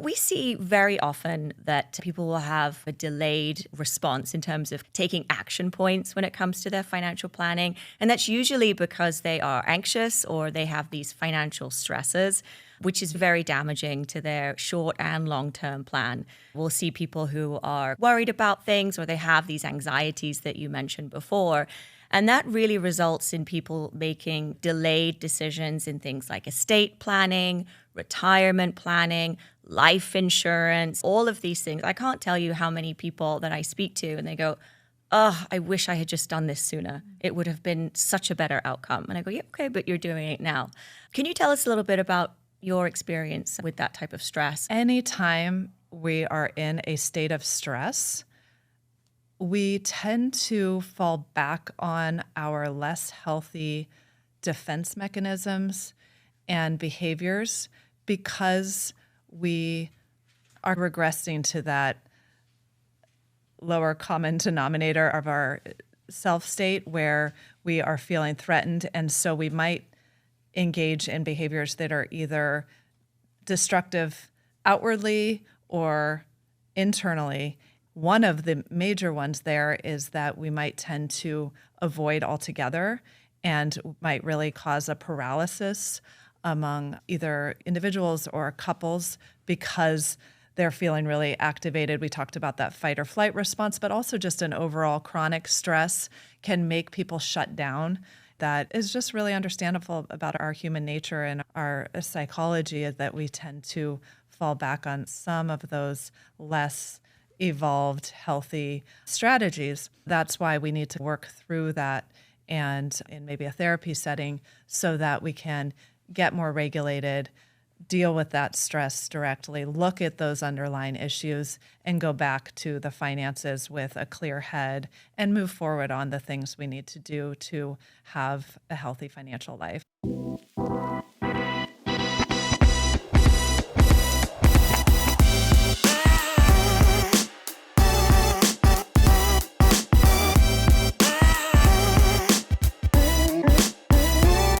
We see very often that people will have a delayed response in terms of taking action points when it comes to their financial planning. And that's usually because they are anxious or they have these financial stresses, which is very damaging to their short and long term plan. We'll see people who are worried about things or they have these anxieties that you mentioned before. And that really results in people making delayed decisions in things like estate planning, retirement planning, life insurance, all of these things. I can't tell you how many people that I speak to and they go, oh, I wish I had just done this sooner. It would have been such a better outcome. And I go, yeah, okay, but you're doing it now. Can you tell us a little bit about your experience with that type of stress? Anytime we are in a state of stress, we tend to fall back on our less healthy defense mechanisms and behaviors because we are regressing to that lower common denominator of our self state where we are feeling threatened. And so we might engage in behaviors that are either destructive outwardly or internally. One of the major ones there is that we might tend to avoid altogether and might really cause a paralysis among either individuals or couples because they're feeling really activated. We talked about that fight or flight response, but also just an overall chronic stress can make people shut down. That is just really understandable about our human nature and our psychology, is that we tend to fall back on some of those less evolved, healthy strategies. That's why we need to work through that and in maybe a therapy setting so that we can get more regulated, deal with that stress directly, look at those underlying issues, and go back to the finances with a clear head and move forward on the things we need to do to have a healthy financial life.